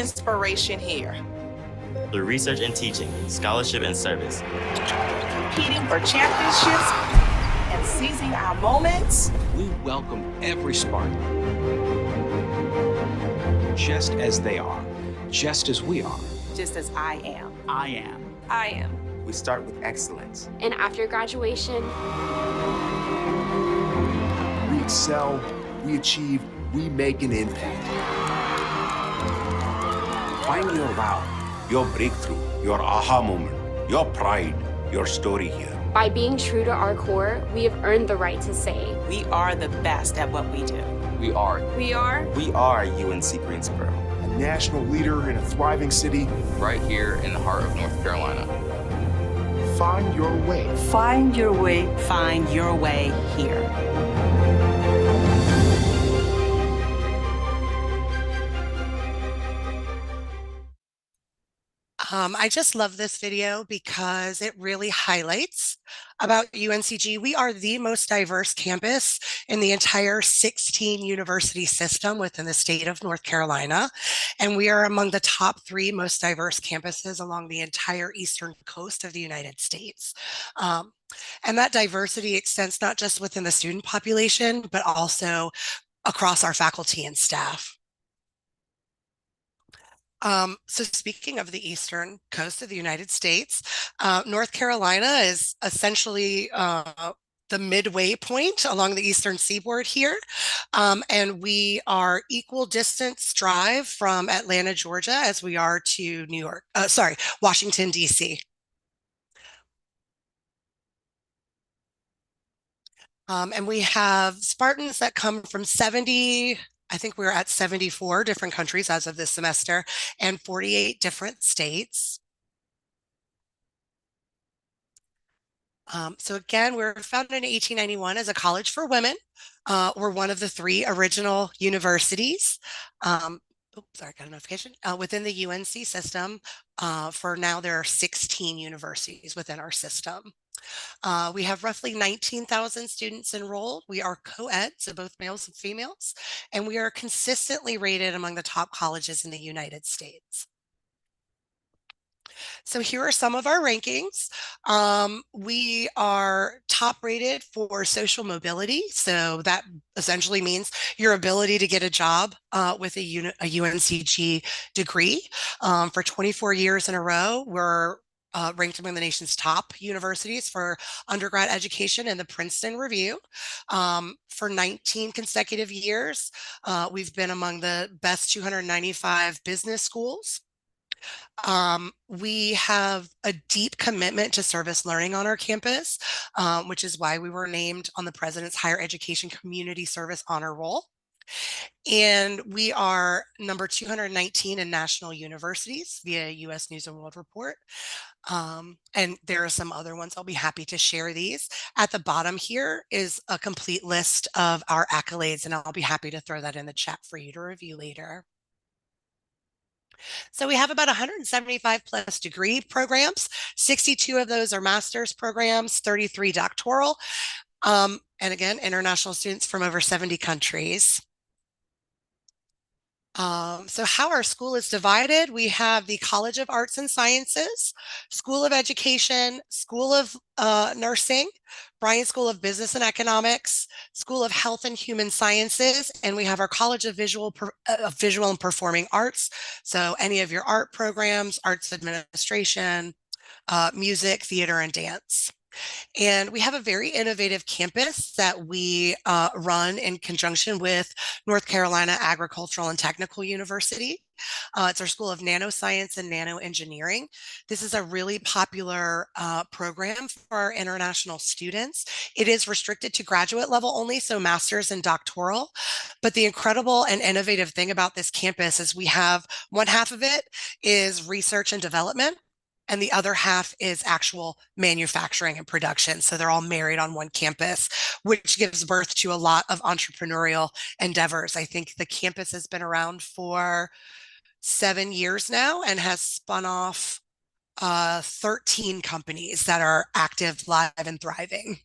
inspiration here. Through research and teaching, scholarship and service. Competing for championships and seizing our moments. We welcome every Spartan, just as they are, just as we are. Just as I am. I am. I am. We start with excellence. And after graduation, we excel, we achieve, we make an impact. Find your wow, your breakthrough, your aha moment, your pride, your story here. By being true to our core, we have earned the right to say, we are the best at what we do. We are. We are. We are UNC Greensboro. A national leader in a thriving city. Right here in the heart of North Carolina. Find your way. Find your way. Find your way here. I just love this video because it really highlights about UNCG. We are the most diverse campus in the entire 16 university system within the state of North Carolina. And we are among the top 3 most diverse campuses along the entire eastern coast of the United States. And that diversity extends not just within the student population, but also across our faculty and staff. So speaking of the eastern coast of the United States, North Carolina is essentially the midway point along the eastern seaboard here. And we are equal distance drive from Atlanta, Georgia, as we are to Washington, D.C. And we have Spartans that come from 70, I think we're at 74 different countries as of this semester, and 48 different states. So again, we were founded in 1891 as a college for women. We're one of the 3 original universities. Sorry, got a notification. Within the UNC system. For now, there are 16 universities within our system. We have roughly 19,000 students enrolled. We are co-ed, so both males and females, and we are consistently rated among the top colleges in the United States. So here are some of our rankings. We are top rated for social mobility. So that essentially means your ability to get a job with a UNCG degree. For 24 years in a row, we're ranked among the nation's top universities for undergrad education in the Princeton Review. For 19 consecutive years, we've been among the best 295 business schools. We have a deep commitment to service learning on our campus, which is why we were named on the President's Higher Education Community Service Honor Roll. And we are number 219 in national universities via U.S. News and World Report. And there are some other ones. I'll be happy to share these. At the bottom here is a complete list of our accolades, and I'll be happy to throw that in the chat for you to review later. So we have about 175 plus degree programs. 62 of those are master's programs, 33 doctoral, and again, international students from over 70 countries. So how our school is divided, we have the College of Arts and Sciences, School of Education, School of Nursing, Bryan School of Business and Economics, School of Health and Human Sciences, and we have our College of Visual and Performing Arts. So any of your art programs, arts administration, music, theater, and dance. And we have a very innovative campus that we run in conjunction with North Carolina Agricultural and Technical University. It's our School of Nanoscience and Nanoengineering. This is a really popular program for our international students. It is restricted to graduate level only, so master's and doctoral. But the incredible and innovative thing about this campus is we have one half of it is research and development, and the other half is actual manufacturing and production. So they're all married on one campus, which gives birth to a lot of entrepreneurial endeavors. I think the campus has been around for 7 years now and has spun off 13 companies that are active, live, and thriving.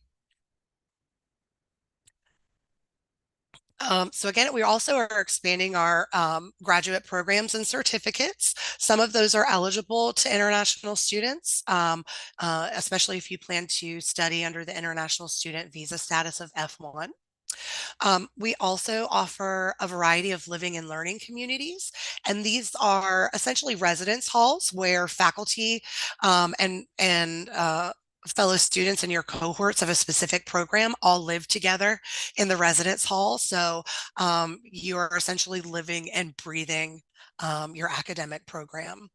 So again, we also are expanding our graduate programs and certificates. Some of those are eligible to international students, especially if you plan to study under the international student visa status of F1. We also offer a variety of living and learning communities, and these are essentially residence halls where faculty and fellow students in your cohorts of a specific program all live together in the residence hall. So you are essentially living and breathing your academic program.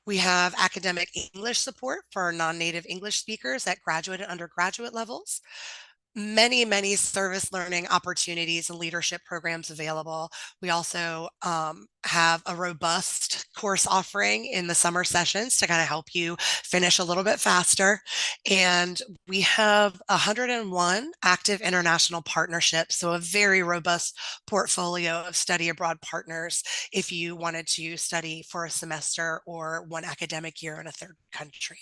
We have academic English support for non-native English speakers at graduate and undergraduate levels. Many service learning opportunities and leadership programs available. We also have a robust course offering in the summer sessions to kind of help you finish a little bit faster. And we have 101 active international partnerships, so a very robust portfolio of study abroad partners if you wanted to study for a semester or one academic year in a third country.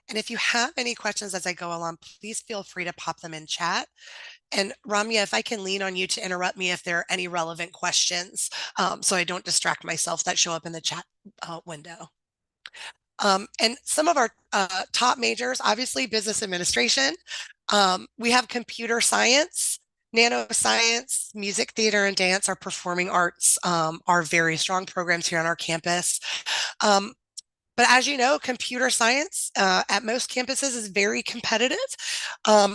And if you have any questions as I go along, please feel free to pop them in chat. And Ramya, if I can lean on you to interrupt me if there are any relevant questions, so I don't distract myself, that show up in the chat window. And some of our top majors, obviously business administration. We have computer science, nanoscience, music, theater, and dance. Our performing arts are very strong programs here on our campus. But as you know, computer science at most campuses is very competitive.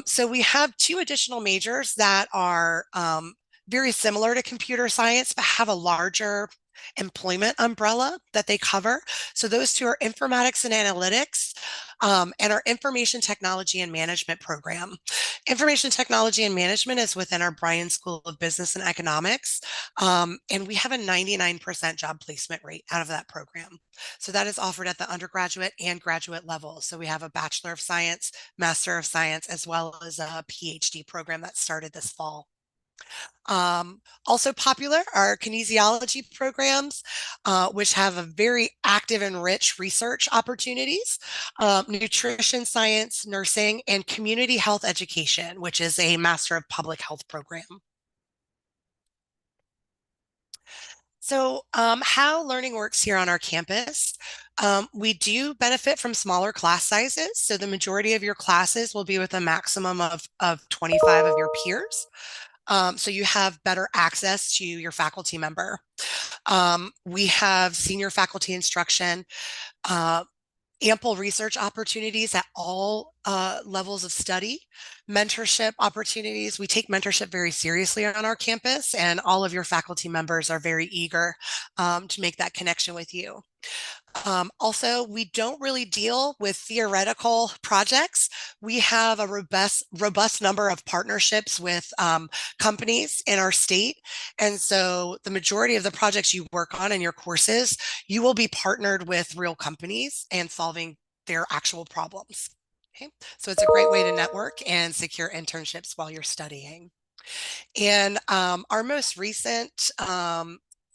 So we have two additional majors that are very similar to computer science, but have a larger employment umbrella that they cover. So those two are informatics and analytics and our information technology and management program. Information technology and management is within our Bryan School of Business and Economics. And we have a 99% job placement rate out of that program. So that is offered at the undergraduate and graduate level. So we have a Bachelor of Science, Master of Science, as well as a PhD program that started this fall. Also popular are kinesiology programs, which have a very active and rich research opportunities, nutrition science, nursing, and community health education, which is a Master of Public Health program. So how learning works here on our campus, we do benefit from smaller class sizes. So the majority of your classes will be with a maximum of 25 of your peers. So you have better access to your faculty member. We have senior faculty instruction, ample research opportunities at all levels of study, mentorship opportunities. We take mentorship very seriously on our campus, and all of your faculty members are very eager to make that connection with you. Also, we don't really deal with theoretical projects. We have a robust number of partnerships with companies in our state. And so the majority of the projects you work on in your courses, you will be partnered with real companies and solving their actual problems. Okay, so it's a great way to network and secure internships while you're studying. And our most recent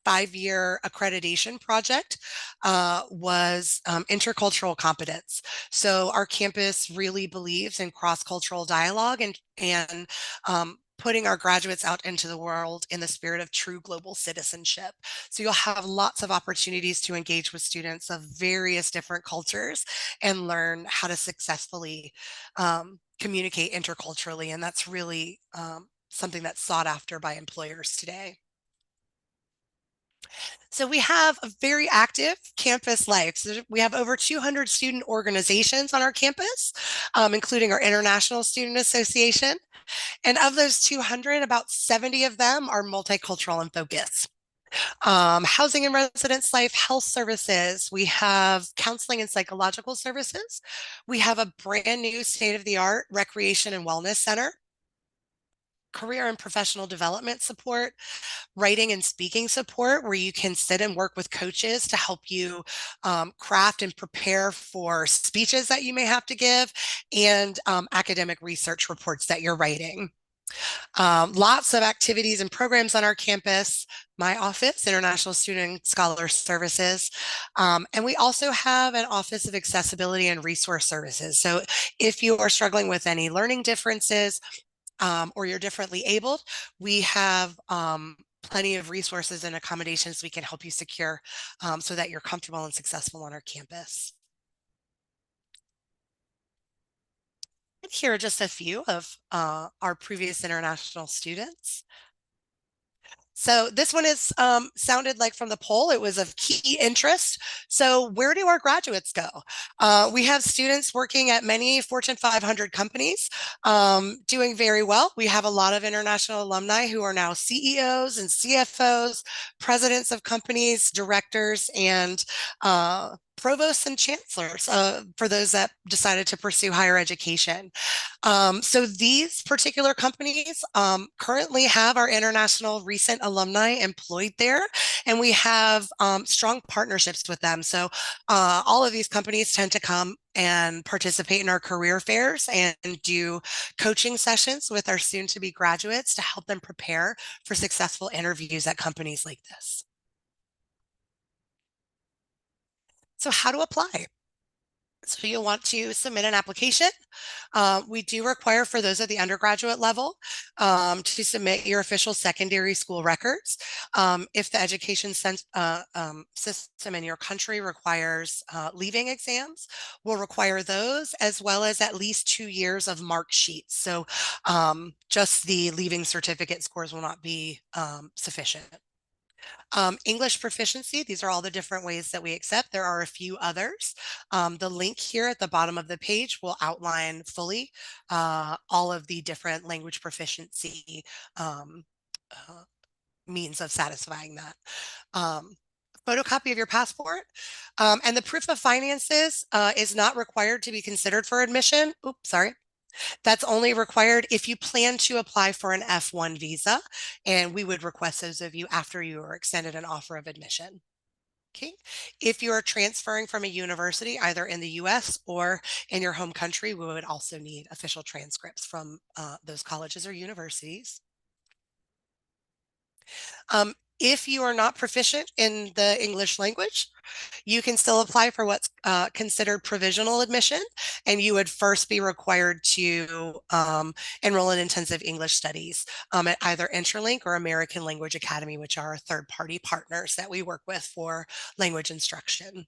5-year accreditation project was intercultural competence. So our campus really believes in cross-cultural dialogue and putting our graduates out into the world in the spirit of true global citizenship. So you'll have lots of opportunities to engage with students of various different cultures and learn how to successfully communicate interculturally. And that's really something that's sought after by employers today. So we have a very active campus life. So we have over 200 student organizations on our campus, including our International Student Association. And of those 200, about 70 of them are multicultural in focus. Housing and residence life, health services. We have counseling and psychological services. We have a brand new state-of-the-art recreation and wellness center, career and professional development support, writing and speaking support, where you can sit and work with coaches to help you craft and prepare for speeches that you may have to give, and academic research reports that you're writing. Lots of activities and programs on our campus. My office, International Student Scholar Services. And we also have an Office of Accessibility and Resource Services. So if you are struggling with any learning differences, or you're differently abled, we have plenty of resources and accommodations we can help you secure so that you're comfortable and successful on our campus. Here are just a few of our previous international students. So this one is sounded like from the poll, it was of key interest. So where do our graduates go? We have students working at many Fortune 500 companies doing very well. We have a lot of international alumni who are now CEOs and CFOs, presidents of companies, directors, and provosts and chancellors for those that decided to pursue higher education. So these particular companies currently have our international recent alumni employed there, and we have strong partnerships with them. So all of these companies tend to come and participate in our career fairs and do coaching sessions with our soon-to-be graduates to help them prepare for successful interviews at companies like this. So how to apply? So you'll want to submit an application. We do require for those at the undergraduate level to submit your official secondary school records. If the education system in your country requires leaving exams, we'll require those as well as at least 2 years of mark sheets. So just the leaving certificate scores will not be sufficient. English proficiency, these are all the different ways that we accept. There are a few others. The link here at the bottom of the page will outline fully all of the different language proficiency means of satisfying that. Photocopy of your passport and the proof of finances is not required to be considered for admission. Oops, sorry. That's only required if you plan to apply for an F1 visa, and we would request those of you after you are extended an offer of admission. Okay. If you are transferring from a university, either in the US or in your home country, we would also need official transcripts from those colleges or universities. If you are not proficient in the English language, you can still apply for what's considered provisional admission, and you would first be required to enroll in intensive English studies at either Interlink or American Language Academy, which are third-party partners that we work with for language instruction.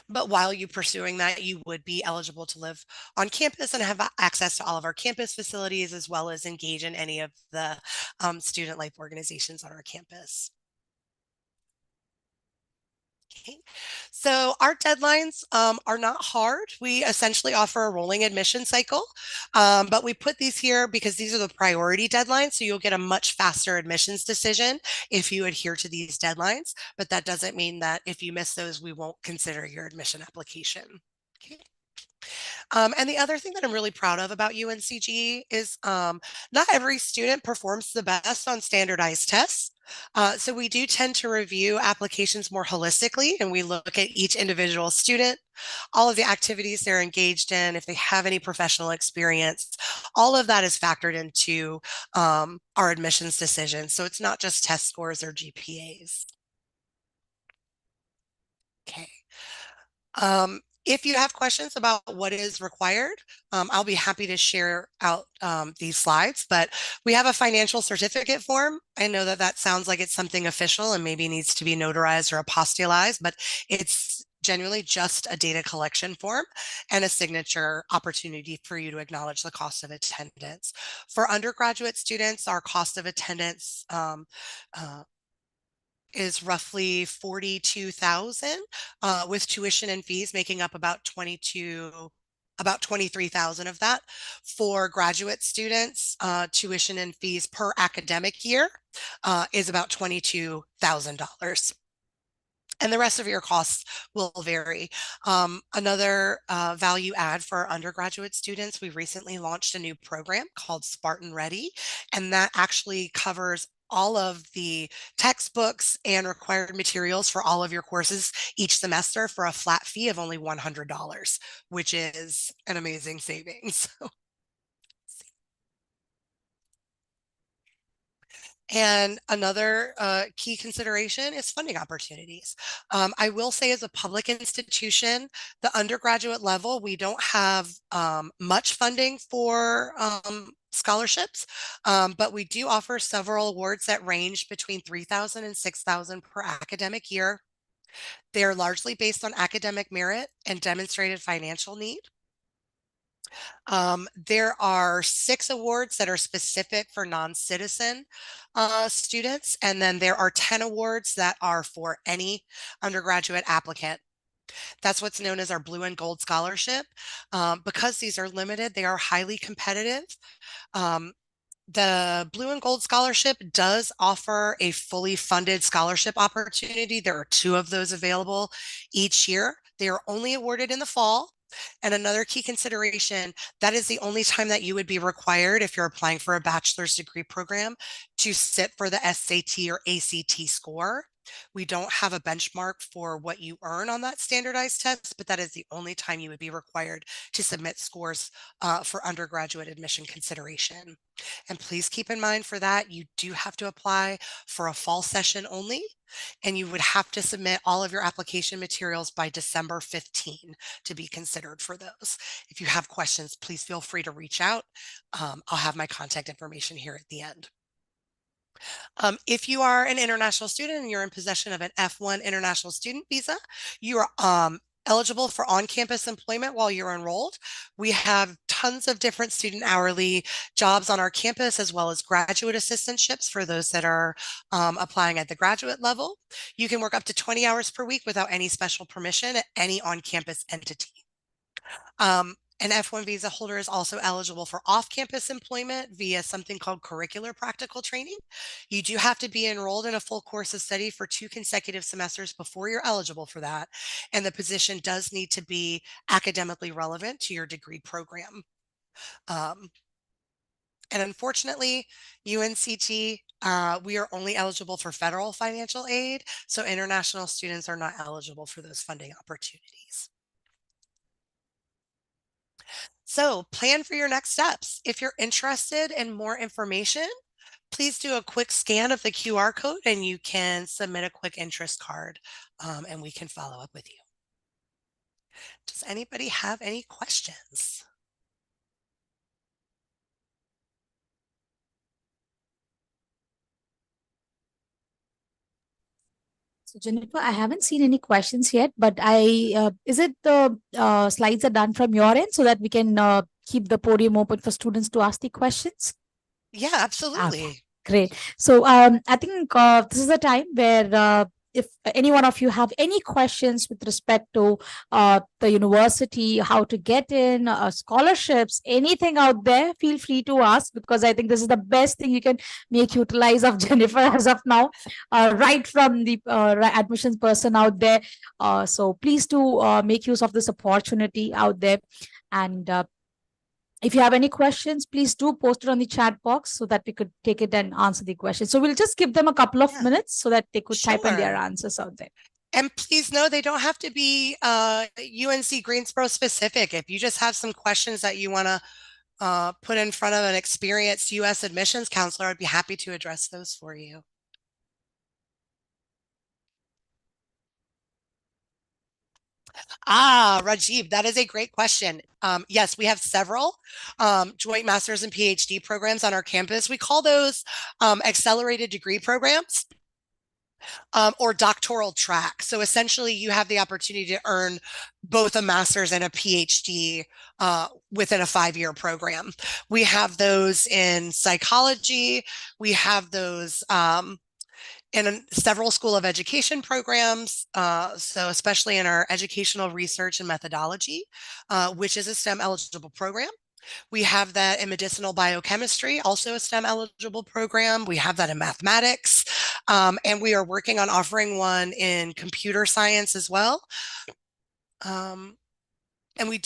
But while you're pursuing that, you would be eligible to live on campus and have access to all of our campus facilities, as well as engage in any of the student life organizations on our campus. Okay. So our deadlines are not hard. We essentially offer a rolling admission cycle, but we put these here because these are the priority deadlines. So you'll get a much faster admissions decision if you adhere to these deadlines. But that doesn't mean that if you miss those, we won't consider your admission application. Okay. And the other thing that I'm really proud of about UNCG is not every student performs the best on standardized tests. So we do tend to review applications more holistically, and we look at each individual student, all of the activities they're engaged in, if they have any professional experience, all of that is factored into our admissions decision. So it's not just test scores or GPAs. Okay. If you have questions about what is required, I'll be happy to share out these slides, but we have a financial certificate form. I know that that sounds like it's something official and maybe needs to be notarized or apostillized, but it's generally just a data collection form and a signature opportunity for you to acknowledge the cost of attendance. For undergraduate students, our cost of attendance is roughly 42,000 with tuition and fees making up about 23,000 of that. For graduate students, tuition and fees per academic year is about $22,000. And the rest of your costs will vary. Another value add for our undergraduate students, we recently launched a new program called Spartan Ready, and that actually covers all of the textbooks and required materials for all of your courses each semester for a flat fee of only $100, which is an amazing savings. And another key consideration is funding opportunities. I will say as a public institution, the undergraduate level, we don't have much funding for scholarships, but we do offer several awards that range between $3,000 and $6,000 per academic year. They are largely based on academic merit and demonstrated financial need. There are 6 awards that are specific for non-citizen students, and then there are 10 awards that are for any undergraduate applicant. That's what's known as our Blue and Gold Scholarship. Because these are limited, they are highly competitive. The Blue and Gold Scholarship does offer a fully funded scholarship opportunity. There are 2 of those available each year. They are only awarded in the fall. And another key consideration, that is the only time that you would be required if you're applying for a bachelor's degree program to sit for the SAT or ACT score. We don't have a benchmark for what you earn on that standardized test, but that is the only time you would be required to submit scores for undergraduate admission consideration. And please keep in mind for that, you do have to apply for a fall session only, and you would have to submit all of your application materials by December 15 to be considered for those. If you have questions, please feel free to reach out. I'll have my contact information here at the end. If you are an international student and you're in possession of an F1 international student visa, you are eligible for on-campus employment while you're enrolled. We have tons of different student hourly jobs on our campus, as well as graduate assistantships for those that are applying at the graduate level. You can work up to 20 hours per week without any special permission at any on-campus entity. An F1 visa holder is also eligible for off-campus employment via something called curricular practical training. You do have to be enrolled in a full course of study for 2 consecutive semesters before you're eligible for that. And the position does need to be academically relevant to your degree program. And unfortunately, UNCT, we are only eligible for federal financial aid, so international students are not eligible for those funding opportunities. So plan for your next steps. If you're interested in more information, please do a quick scan of the QR code and you can submit a quick interest card and we can follow up with you. Does anybody have any questions? So Jennifer, I haven't seen any questions yet, but is it the slides are done from your end so that we can keep the podium open for students to ask the questions? Yeah, absolutely. Okay, great. So I think this is the time where if any one of you have any questions with respect to the university, how to get in, scholarships, anything out there, feel free to ask, because I think this is the best thing you can make utilize of Jennifer as of now, right from the admissions person out there. So please do make use of this opportunity out there. And if you have any questions, please do post it on the chat box so that we could take it and answer the questions. So we'll just give them a couple of minutes so that they could type in their answers out there. And please know they don't have to be UNC Greensboro specific. If you just have some questions that you want to put in front of an experienced U.S. admissions counselor, I'd be happy to address those for you. Rajiv, that is a great question. Yes, we have several joint master's and PhD programs on our campus. We call those accelerated degree programs or doctoral track. So essentially you have the opportunity to earn both a master's and a PhD within a 5-year program. We have those in psychology. We have those in several School of Education programs, so especially in our educational research and methodology, which is a STEM eligible program. We have that in medicinal biochemistry, also a STEM eligible program. We have that in mathematics, and we are working on offering one in computer science as well. And we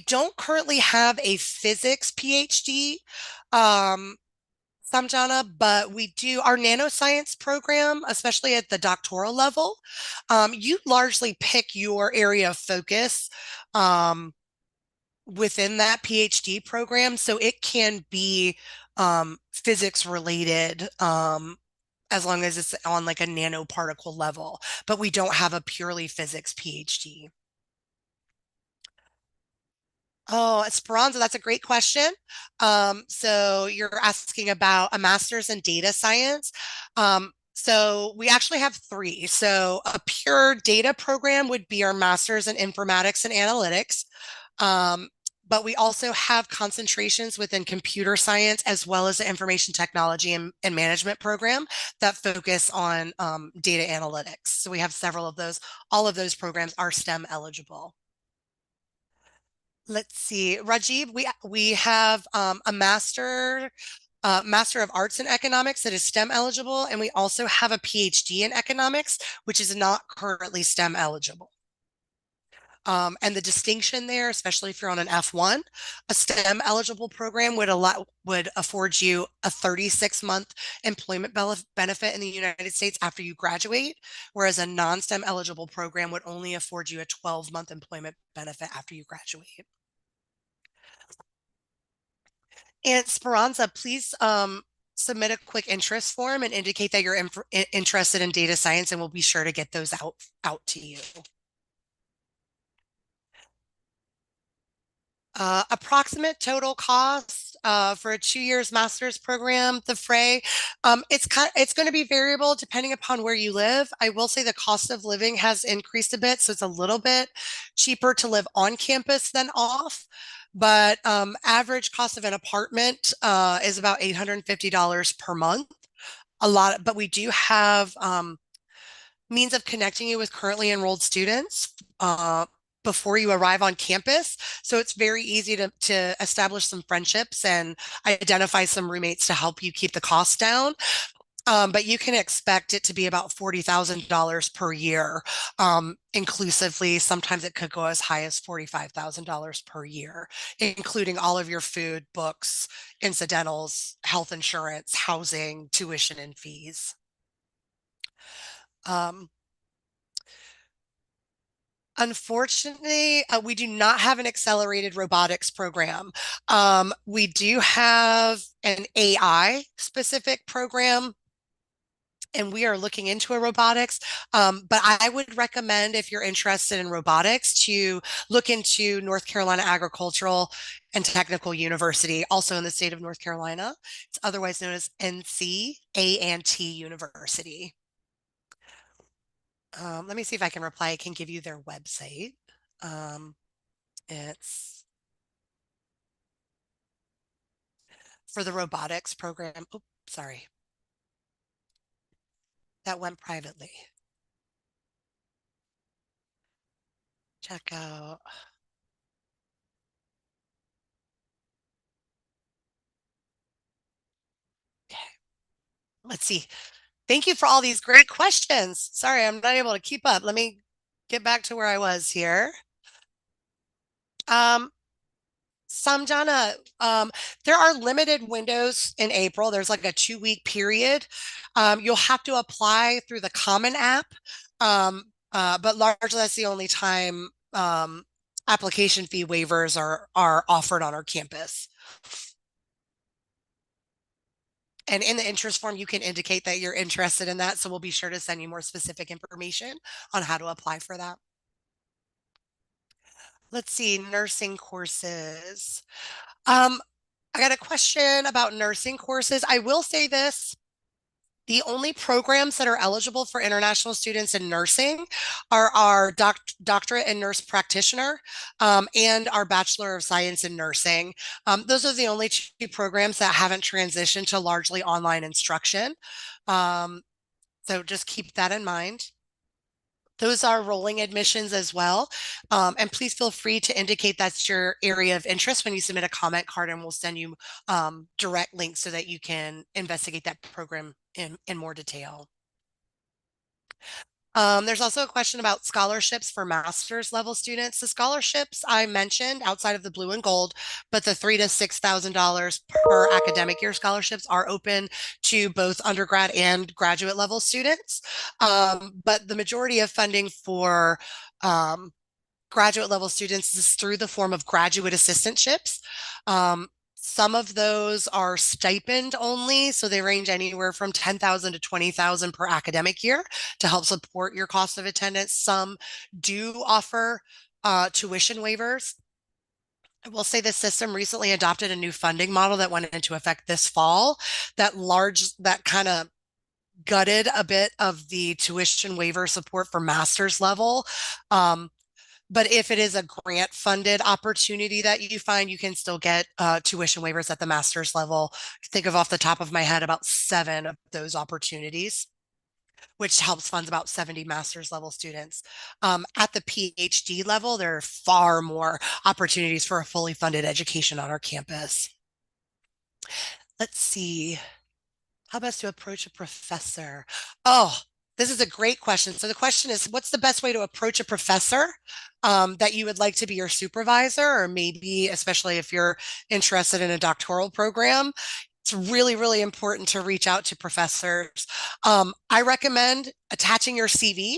don't currently have a physics PhD, Samjana, but we do our nanoscience program, especially at the doctoral level. You largely pick your area of focus within that PhD program. So it can be physics related as long as it's on like a nanoparticle level, but we don't have a purely physics PhD. Oh, Esperanza, that's a great question. So you're asking about a master's in data science. So we actually have three. So a pure data program would be our master's in informatics and analytics. Um, but we also have concentrations within computer science as well as the information technology and management program that focus on data analytics. So we have several of those. All of those programs are STEM eligible. Let's see, Rajiv, we have a Master of Arts in Economics that is STEM eligible, and we also have a PhD in economics, which is not currently STEM eligible. And the distinction there, especially if you're on an F1, a STEM eligible program would afford you a 36-month employment benefit in the United States after you graduate, whereas a non-STEM eligible program would only afford you a 12-month employment benefit after you graduate. And Speranza, please submit a quick interest form and indicate that you're interested in data science, and we'll be sure to get those out to you. Approximate total cost for a 2 years master's program, the fray. It's going to be variable depending upon where you live. I will say the cost of living has increased a bit, so it's a little bit cheaper to live on campus than off. But average cost of an apartment is about $850 per month. But we do have means of connecting you with currently enrolled students before you arrive on campus. So it's very easy to establish some friendships and identify some roommates to help you keep the costs down. But you can expect it to be about $40,000 per year, inclusively. Sometimes it could go as high as $45,000 per year, including all of your food, books, incidentals, health insurance, housing, tuition, and fees. Unfortunately, we do not have an accelerated robotics program. We do have an AI specific program, and we are looking into a robotics. But I would recommend, if you're interested in robotics, to look into North Carolina Agricultural and Technical University, also in the state of North Carolina. It's otherwise known as NC A&T University. Let me see if I can reply. I can give you their website. It's for the robotics program. Oh, sorry. That went privately. Check out. Okay. Let's see. Thank you for all these great questions. Sorry, I'm not able to keep up. Let me get back to where I was here. Samjana, there are limited windows in April. There's like a 2-week period. You'll have to apply through the Common App, but largely that's the only time application fee waivers are offered on our campus. And in the interest form, you can indicate that you're interested in that. So we'll be sure to send you more specific information on how to apply for that. Let's see, nursing courses. I got a question about nursing courses. I will say this. The only programs that are eligible for international students in nursing are our doctorate in nurse practitioner and our Bachelor of Science in Nursing. Those are the only two programs that haven't transitioned to largely online instruction. So just keep that in mind. Those are rolling admissions as well. And please feel free to indicate that's your area of interest when you submit a comment card, and we'll send you direct links so that you can investigate that program in more detail. There's also a question about scholarships for master's level students. The scholarships I mentioned outside of the blue and gold, but the $3,000 to $6,000 per academic year scholarships are open to both undergrad and graduate level students. But the majority of funding for graduate level students is through the form of graduate assistantships. Some of those are stipend only, so they range anywhere from $10,000 to $20,000 per academic year to help support your cost of attendance. Some do offer tuition waivers. I will say the system recently adopted a new funding model that went into effect this fall that kind of gutted a bit of the tuition waiver support for master's level. But if it is a grant funded opportunity that you find, you can still get tuition waivers at the master's level. Think of off the top of my head about 7 of those opportunities, which helps funds about 70 master's level students. At the PhD level, there are far more opportunities for a fully funded education on our campus. Let's see. How best to approach a professor? Oh, this is a great question. So the question is, what's the best way to approach a professor that you would like to be your supervisor, or maybe especially if you're interested in a doctoral program? It's really, really important to reach out to professors. I recommend attaching your CV,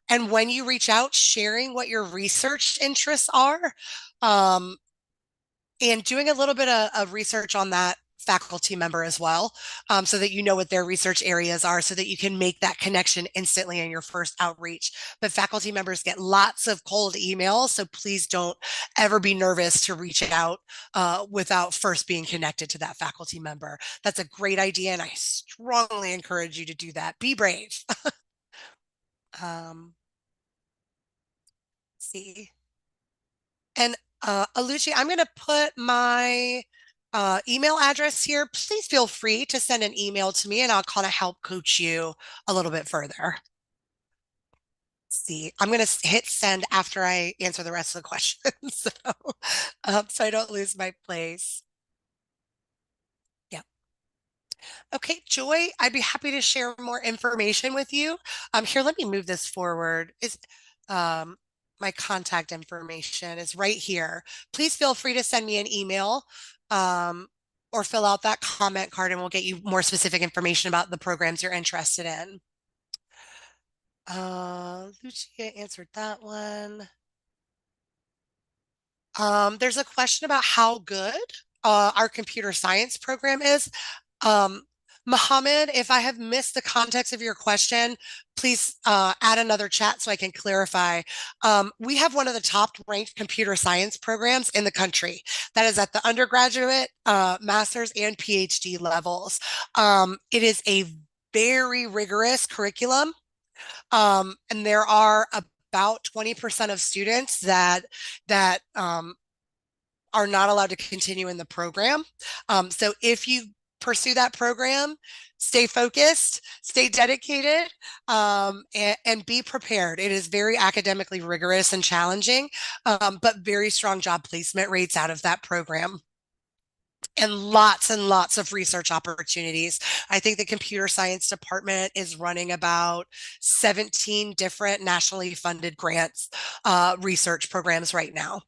and when you reach out, sharing what your research interests are, and doing a little bit of research on that faculty member as well, so that you know what their research areas are, so that you can make that connection instantly in your first outreach. But faculty members get lots of cold emails, so please don't ever be nervous to reach out without first being connected to that faculty member. That's a great idea, and I strongly encourage you to do that. Be brave. See. And Alucci, I'm going to put my email address here. Please feel free to send an email to me and I'll kind of help coach you a little bit further. See, I'm going to hit send after I answer the rest of the questions so I don't lose my place. Yeah. Okay, Joy, I'd be happy to share more information with you. Here, let me move this forward. My contact information is right here. Please feel free to send me an email or fill out that comment card and we'll get you more specific information about the programs you're interested in. Lucia answered that one. There's a question about how good our computer science program is. Mohammed, if I have missed the context of your question, please add another chat so I can clarify. We have one of the top ranked computer science programs in the country. That is at the undergraduate, master's, and PhD levels. It is a very rigorous curriculum, and there are about 20% of students that are not allowed to continue in the program. So if you pursue that program, stay focused, stay dedicated, and be prepared. It is very academically rigorous and challenging, but very strong job placement rates out of that program. And lots of research opportunities. I think the computer science department is running about 17 different nationally funded grants, research programs right now.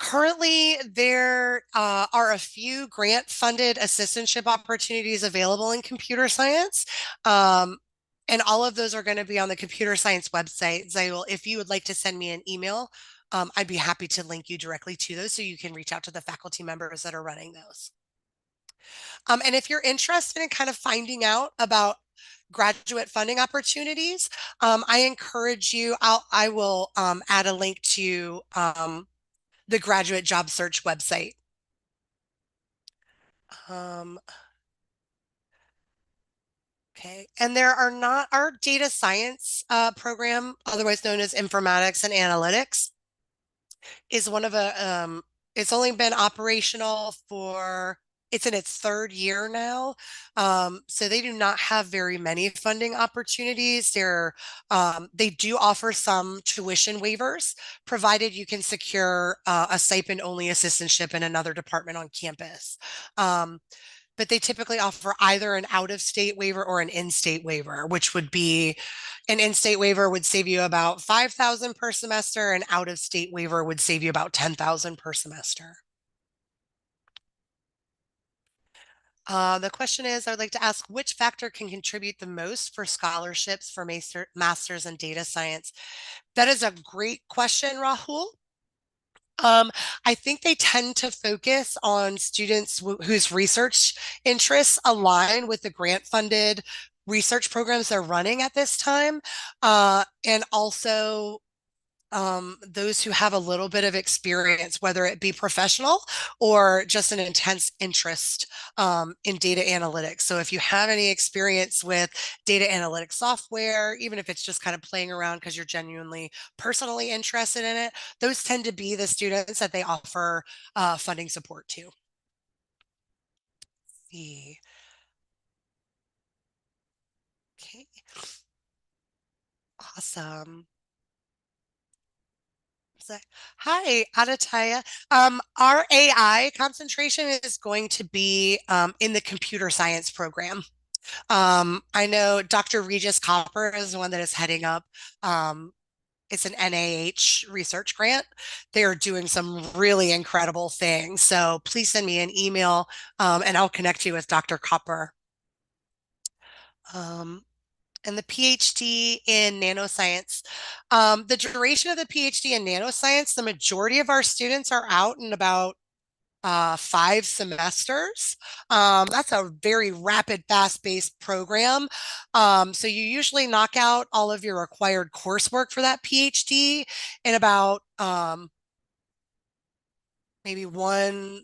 Currently, there are a few grant-funded assistantship opportunities available in computer science. And all of those are going to be on the computer science website. Zayul, if you would like to send me an email, I'd be happy to link you directly to those so you can reach out to the faculty members that are running those. And if you're interested in kind of finding out about graduate funding opportunities, I encourage you, I will add a link to the graduate job search website. Okay, and there are not our data science program, otherwise known as informatics and analytics, is one of a, it's only been operational for, it's in its 3rd year now. So they do not have very many funding opportunities. They do offer some tuition waivers, provided you can secure a stipend-only assistantship in another department on campus. But they typically offer either an out-of-state waiver or an in-state waiver, which would be an in-state waiver would save you about $5,000 per semester, and out-of-state waiver would save you about $10,000 per semester. The question is, I would like to ask, which factor can contribute the most for scholarships for masters in data science? That is a great question, Rahul. I think they tend to focus on students whose research interests align with the grant-funded research programs they're running at this time. And also those who have a little bit of experience, whether it be professional or just an intense interest in data analytics. So if you have any experience with data analytics software, even if it's just kind of playing around because you're genuinely personally interested in it, those tend to be the students that they offer funding support to. Let's see. Okay. Awesome. Hi, Adataya. Our AI concentration is going to be in the computer science program. I know Dr. Regis Copper is the one that is heading up. It's an NIH research grant. They are doing some really incredible things. So please send me an email and I'll connect you with Dr. Copper. And the PhD in nanoscience. The duration of the PhD in nanoscience, the majority of our students are out in about 5 semesters. That's a very rapid, fast-paced program. So you usually knock out all of your required coursework for that PhD in about maybe one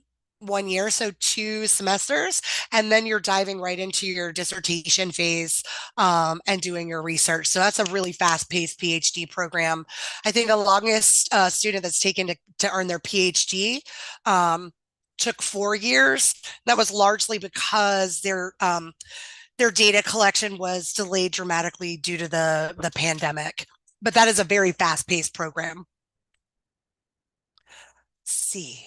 year, so 2 semesters, and then you're diving right into your dissertation phase and doing your research. So that's a really fast-paced PhD program. I think the longest student that's taken to earn their PhD took 4 years. That was largely because their data collection was delayed dramatically due to the pandemic. But that is a very fast-paced program. Let's see.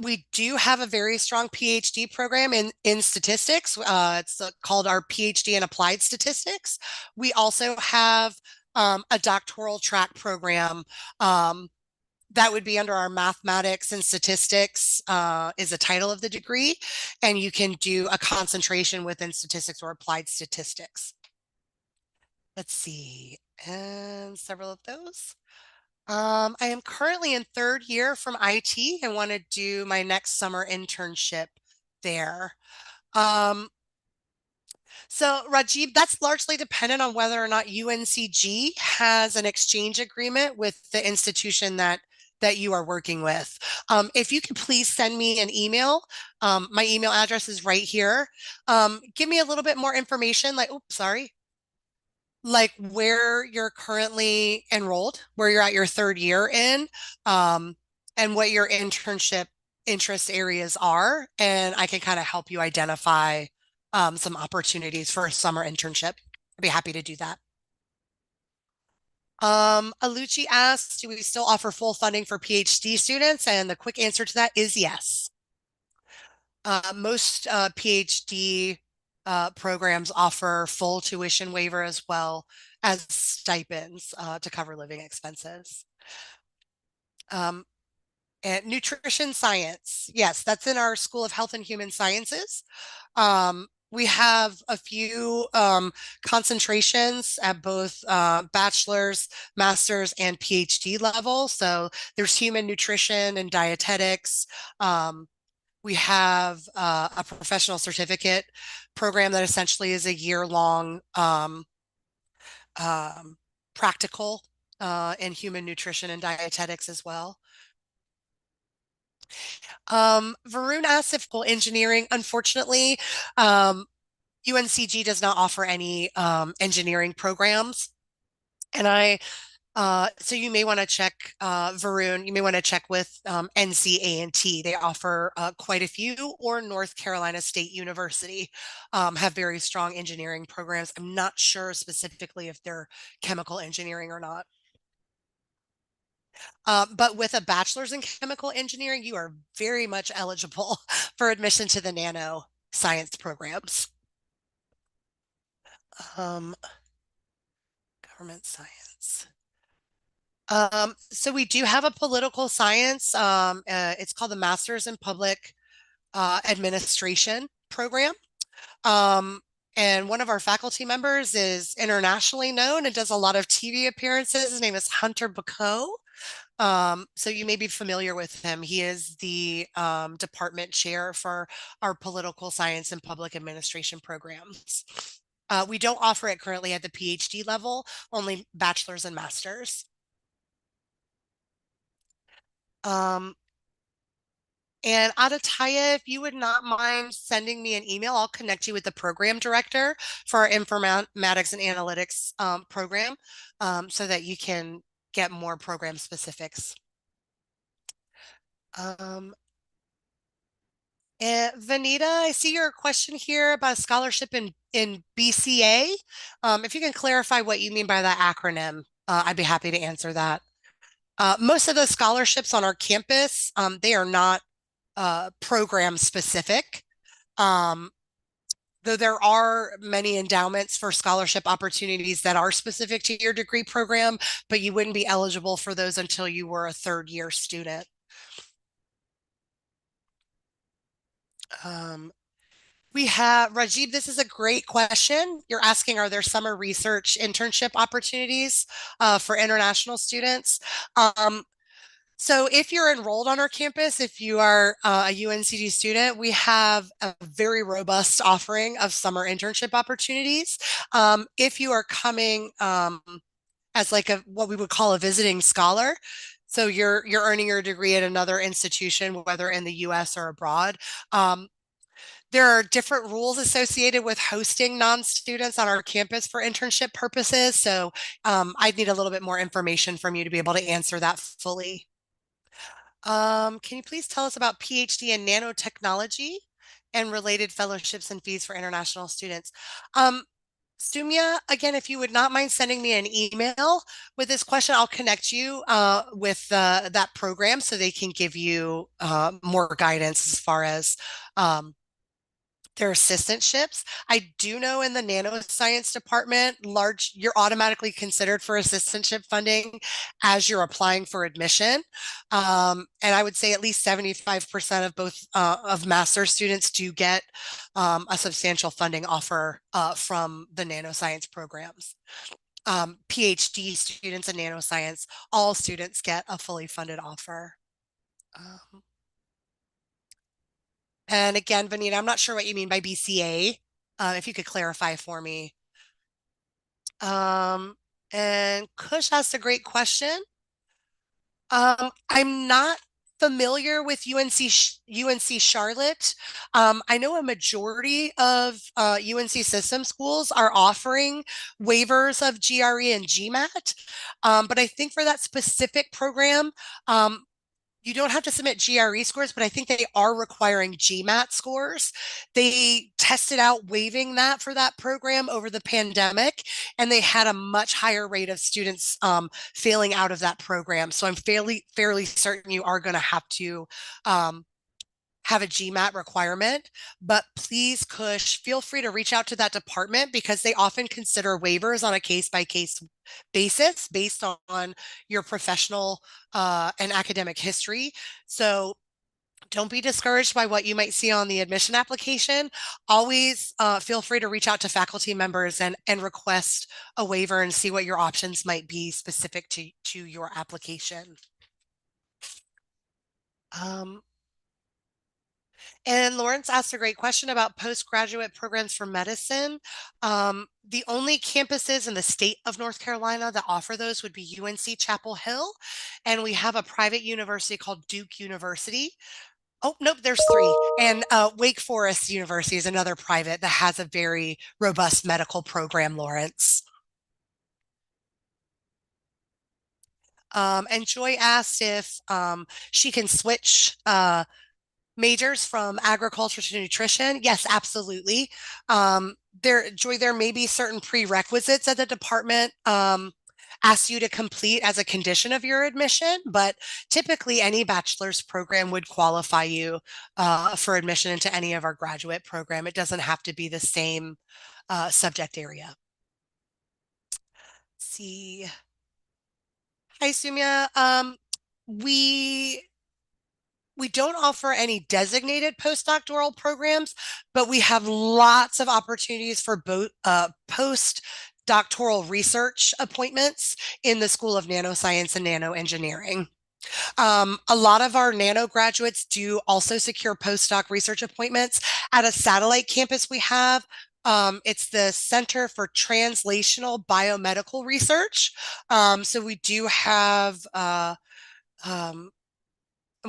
We do have a very strong PhD program in statistics. It's called our PhD in applied statistics. We also have a doctoral track program that would be under our mathematics and statistics is the title of the degree, and you can do a concentration within statistics or applied statistics. Let's see, and several of those. I am currently in 3rd year from IT and want to do my next summer internship there. So Rajiv, that's largely dependent on whether or not UNCG has an exchange agreement with the institution that you are working with. If you could please send me an email. My email address is right here. Give me a little bit more information, like, oops, sorry. Like where you're currently enrolled, where you're at your 3rd year in, and what your internship interest areas are. And I can kind of help you identify some opportunities for a summer internship. I'd be happy to do that. Alucci asks, do we still offer full funding for PhD students? And the quick answer to that is yes. Most PhD programs offer full tuition waiver as well as stipends to cover living expenses. And nutrition science, yes, that's in our School of Health and Human Sciences. We have a few concentrations at both bachelor's, master's, and PhD level. So there's human nutrition and dietetics. We have a professional certificate program that essentially is a year-long practical in human nutrition and dietetics as well. Varun asked if engineering, unfortunately, UNCG does not offer any engineering programs. And so you may want to check, Varun, you may want to check with NCA&T. They offer quite a few, or North Carolina State University have very strong engineering programs. I'm not sure specifically if they're chemical engineering or not. But with a bachelor's in chemical engineering, you are very much eligible for admission to the nano science programs. Government science. So we do have a political science. It's called the Master's in Public Administration program. And one of our faculty members is internationally known and does a lot of TV appearances. His name is Hunter Baco. So you may be familiar with him. He is the department chair for our political science and public administration programs. We don't offer it currently at the PhD level, only bachelor's and master's. And Adataya, if you would not mind sending me an email, I'll connect you with the program director for our informatics and analytics program so that you can get more program specifics. And Vanita, I see your question here about a scholarship in BCA. If you can clarify what you mean by that acronym, I'd be happy to answer that. Most of the scholarships on our campus, they are not program specific. Though there are many endowments for scholarship opportunities that are specific to your degree program, but you wouldn't be eligible for those until you were a third-year student. We have Rajib, this is a great question. You're asking, are there summer research internship opportunities for international students? So if you're enrolled on our campus, if you are a UNCG student, we have a very robust offering of summer internship opportunities. If you are coming as like what we would call a visiting scholar, so you're earning your degree at another institution, whether in the US or abroad. There are different rules associated with hosting non-students on our campus for internship purposes. So I'd need a little bit more information from you to be able to answer that fully. Can you please tell us about PhD in nanotechnology and related fellowships and fees for international students? Stumya, again, if you would not mind sending me an email with this question, I'll connect you with that program so they can give you more guidance as far as their assistantships. I do know in the nanoscience department, you're automatically considered for assistantship funding as you're applying for admission. And I would say at least 75% of both of master's students do get a substantial funding offer from the nanoscience programs. PhD students in nanoscience, all students get a fully funded offer. And again, Vanita, I'm not sure what you mean by BCA. If you could clarify for me. And Kush asked a great question. I'm not familiar with UNC Charlotte. I know a majority of UNC system schools are offering waivers of GRE and GMAT, but I think for that specific program, you don't have to submit GRE scores, but I think they are requiring GMAT scores. They tested out waiving that for that program over the pandemic, and they had a much higher rate of students failing out of that program. So I'm fairly certain you are going to have to have a GMAT requirement, but please, Kush, feel free to reach out to that department because they often consider waivers on a case-by-case basis based on your professional and academic history. So don't be discouraged by what you might see on the admission application. Always feel free to reach out to faculty members and request a waiver and see what your options might be specific to your application. And Lawrence asked a great question about postgraduate programs for medicine. The only campuses in the state of North Carolina that offer those would be UNC Chapel Hill, and we have a private university called Duke University. Oh, nope, there's three. And Wake Forest University is another private that has a very robust medical program, Lawrence. And Joy asked if she can switch majors from agriculture to nutrition. Yes, absolutely. Joy, there may be certain prerequisites that the department asks you to complete as a condition of your admission, but typically any bachelor's program would qualify you for admission into any of our graduate program. It doesn't have to be the same subject area. Let's see. Hi, Sumya. We don't offer any designated postdoctoral programs, but we have lots of opportunities for both postdoctoral research appointments in the School of Nanoscience and Nanoengineering. A lot of our nano graduates do also secure postdoc research appointments at a satellite campus we have. It's the Center for Translational Biomedical Research. So we do have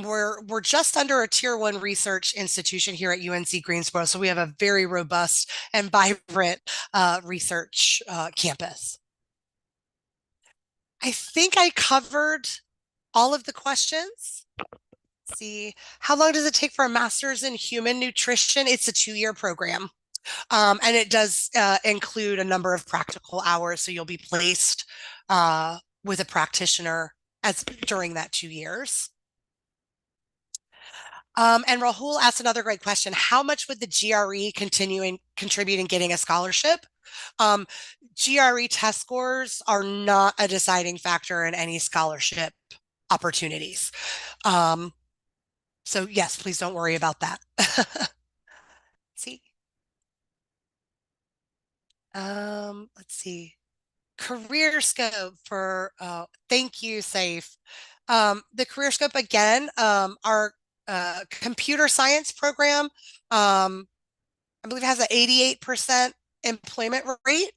we're just under a tier 1 research institution here at UNC Greensboro, so we have a very robust and vibrant research campus. I think I covered all of the questions. Let's see, how long does it take for a master's in human nutrition? It's a 2-year program. And it does include a number of practical hours, so you'll be placed with a practitioner during that 2 years. And Rahul asked another great question. How much would the GRE contribute in getting a scholarship? GRE test scores are not a deciding factor in any scholarship opportunities. So yes, please don't worry about that. See? Let's see. Career scope for, thank you, Safe. The career scope again, our computer science program, I believe it has an 88% employment rate.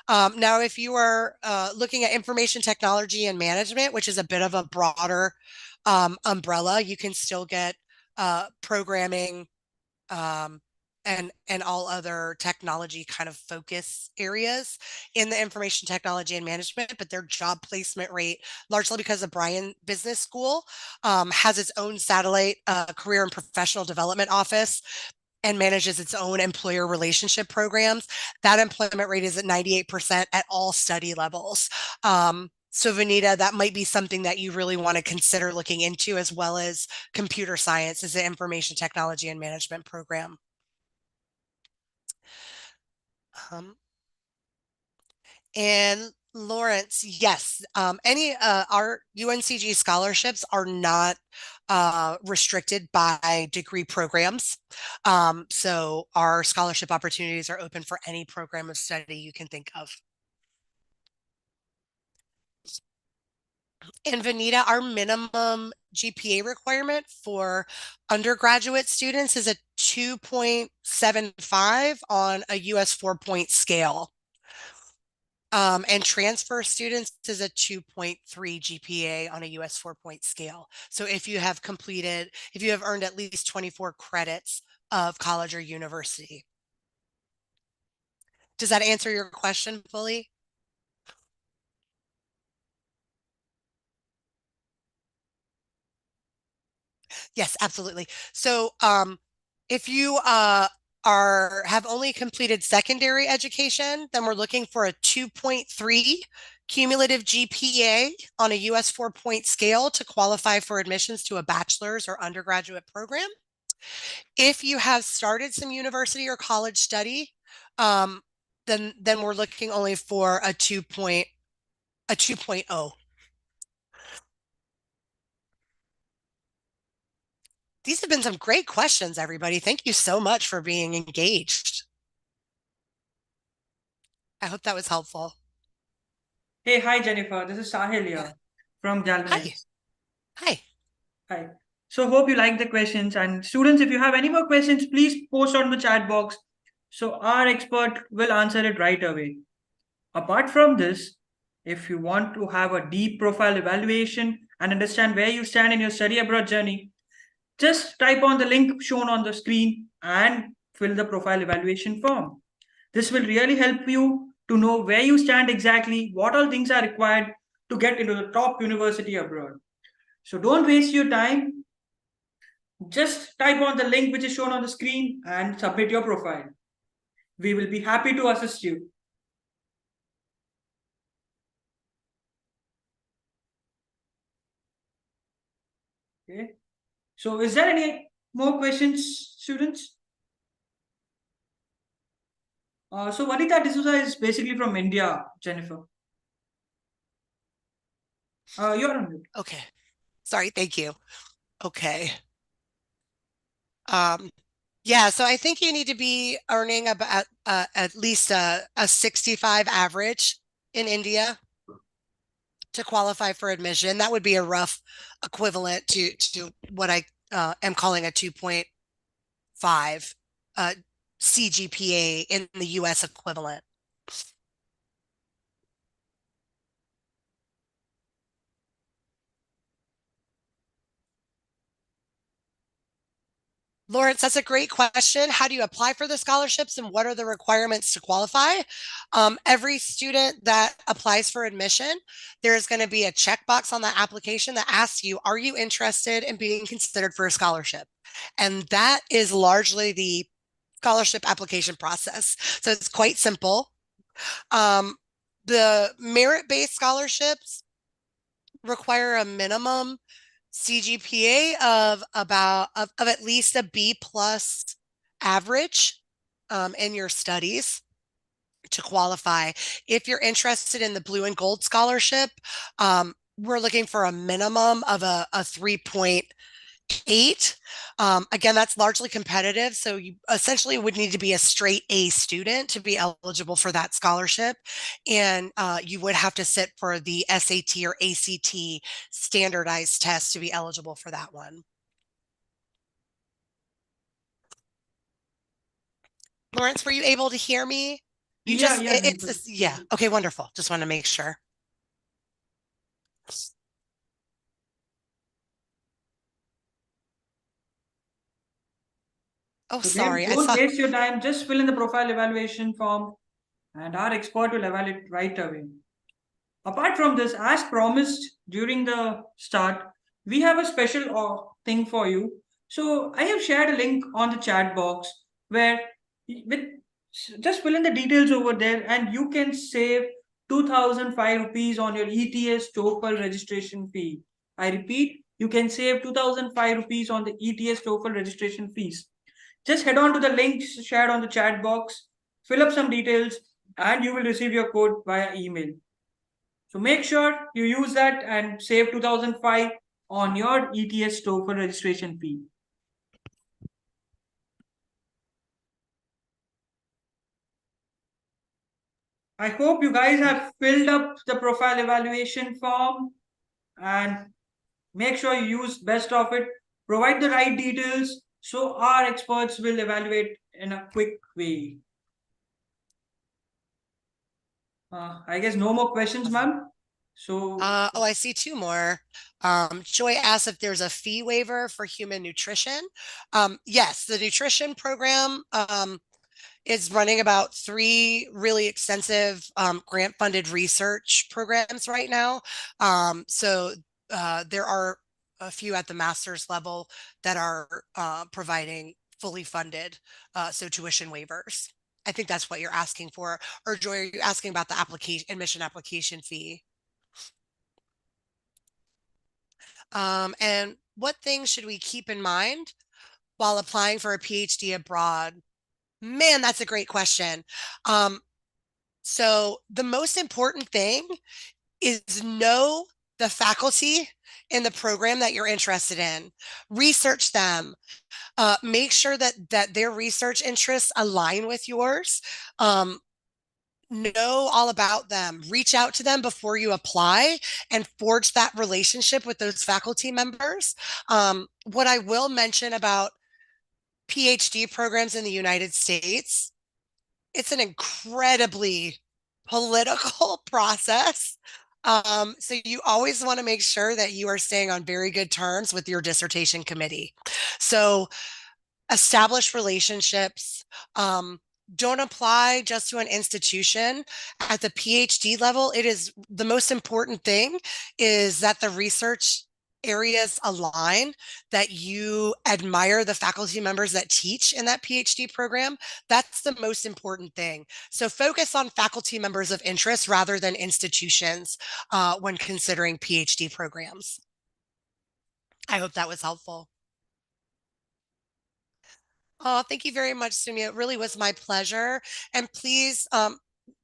Now, if you are looking at information technology and management, which is a bit of a broader umbrella, you can still get programming and all other technology kind of focus areas in the information technology and management, but their job placement rate, largely because of Bryan Business School, has its own satellite career and professional development office and manages its own employer relationship programs. That employment rate is at 98% at all study levels. So Vanita, that might be something that you really want to consider looking into, as well as computer science as an information technology and management program. And Lawrence, yes, any our UNCG scholarships are not restricted by degree programs. So our scholarship opportunities are open for any program of study you can think of. And Vanita, our minimum GPA requirement for undergraduate students is a 2.75 on a US 4-point scale. And transfer students is a 2.3 GPA on a US 4-point scale. So if you have earned at least 24 credits of college or university. Does that answer your question fully? Yes, absolutely. So if you have only completed secondary education, then we're looking for a 2.3 cumulative GPA on a US 4-point scale to qualify for admissions to a bachelor's or undergraduate program. If you have started some university or college study, then we're looking only for a 2.0. These have been some great questions, everybody. Thank you so much for being engaged. I hope that was helpful. Hey, hi Jennifer. This is Sahil here from Hi. Galvanize. Hi. Hi. So hope you like the questions. And students, if you have any more questions, please post on the chat box. So our expert will answer it right away. Apart from this, if you want to have a deep profile evaluation and understand where you stand in your study abroad journey, just type on the link shown on the screen and fill the profile evaluation form. This will really help you to know where you stand exactly, what all things are required to get into the top university abroad. So don't waste your time. Just type on the link which is shown on the screen and submit your profile. We will be happy to assist you. Okay. So is there any more questions, students? So Vanita D'Souza is basically from India, Jennifer. You're on mute. Okay. Sorry. Thank you. Okay. Yeah, so I think you need to be earning about at least a 65 average in India to qualify for admission. That would be a rough equivalent to what I am calling a 2.5 CGPA in the US equivalent. Lawrence, that's a great question. How do you apply for the scholarships and what are the requirements to qualify? Every student that applies for admission, there's going to be a checkbox on the application that asks you, are you interested in being considered for a scholarship? And that is largely the scholarship application process. So it's quite simple. The merit-based scholarships require a minimum CGPA of at least a B plus average in your studies to qualify. If you're interested in the blue and gold scholarship, we're looking for a minimum of a 3.8. Again, that's largely competitive. So you essentially would need to be a straight A student to be eligible for that scholarship. And you would have to sit for the SAT or ACT standardized test to be eligible for that one. Lawrence, were you able to hear me? Yeah. Okay, wonderful. Just want to make sure. Oh, sorry. Don't waste your time. Just fill in the profile evaluation form and our expert will evaluate right away. Apart from this, as promised during the start, we have a special thing for you. So I have shared a link on the chat box where just fill in the details over there and you can save 2005 rupees on your ETS TOEFL registration fee. I repeat, you can save 2005 rupees on the ETS TOEFL registration fees. Just head on to the links shared on the chat box, fill up some details, and you will receive your code via email. So make sure you use that and save 2005 on your ETS TOEFL registration fee. I hope you guys have filled up the profile evaluation form and make sure you use best of it. Provide the right details so our experts will evaluate in a quick way. I guess no more questions, ma'am. So, oh, I see two more. Joy asks if there's a fee waiver for human nutrition. Yes, the nutrition program is running about 3 really extensive grant-funded research programs right now. So there are a few at the master's level that are providing fully funded, so tuition waivers. I think that's what you're asking for. Or Joy, are you asking about the admission application fee? And what things should we keep in mind while applying for a PhD abroad? Man, that's a great question. So the most important thing is know the faculty in the program that you're interested in. Research them. Make sure that their research interests align with yours. Know all about them. Reach out to them before you apply and forge that relationship with those faculty members. What I will mention about PhD programs in the United States, it's an incredibly political process. So you always want to make sure that you are staying on very good terms with your dissertation committee. So establish relationships. Don't apply just to an institution. At the PhD level, it is the most important thing is that the research areas align, that you admire the faculty members that teach in that PhD program. That's the most important thing. So focus on faculty members of interest rather than institutions when considering PhD programs. I hope that was helpful. Oh, thank you very much, Sumya. It really was my pleasure. And please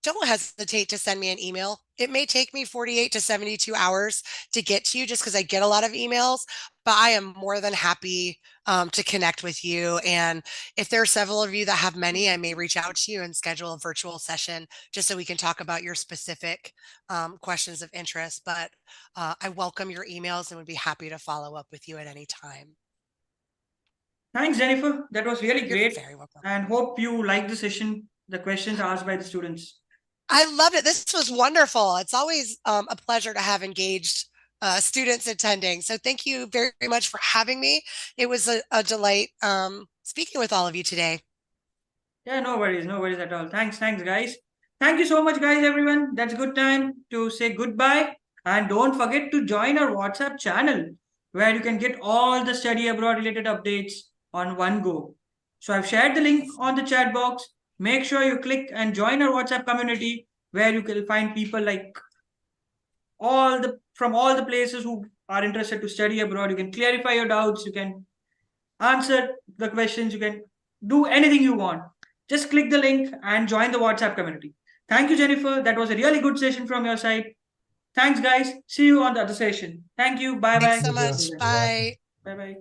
don't hesitate to send me an email. It may take me 48 to 72 hours to get to you just because I get a lot of emails, but I am more than happy to connect with you. And if there are several of you that have many, I may reach out to you and schedule a virtual session just so we can talk about your specific questions of interest. But I welcome your emails and would be happy to follow up with you at any time. Thanks, Jennifer. That was really You're great. very welcome. And hope you liked the session, the questions asked by the students. I loved it. This was wonderful. It's always a pleasure to have engaged students attending. So thank you very much for having me. It was a delight speaking with all of you today. Yeah, no worries at all. Thanks, guys. Thank you so much, guys, everyone. That's good time to say goodbye. And don't forget to join our WhatsApp channel where you can get all the study abroad related updates on one go. So I've shared the link on the chat box. Make sure you click and join our WhatsApp community where you can find people like from all the places who are interested to study abroad. You can clarify your doubts, you can answer the questions, you can do anything you want. Just click the link and join the WhatsApp community. Thank you, Jennifer. That was a really good session from your side. Thanks, guys. See you on the other session. Thank you. Bye bye. Thanks so much. Bye. Bye bye.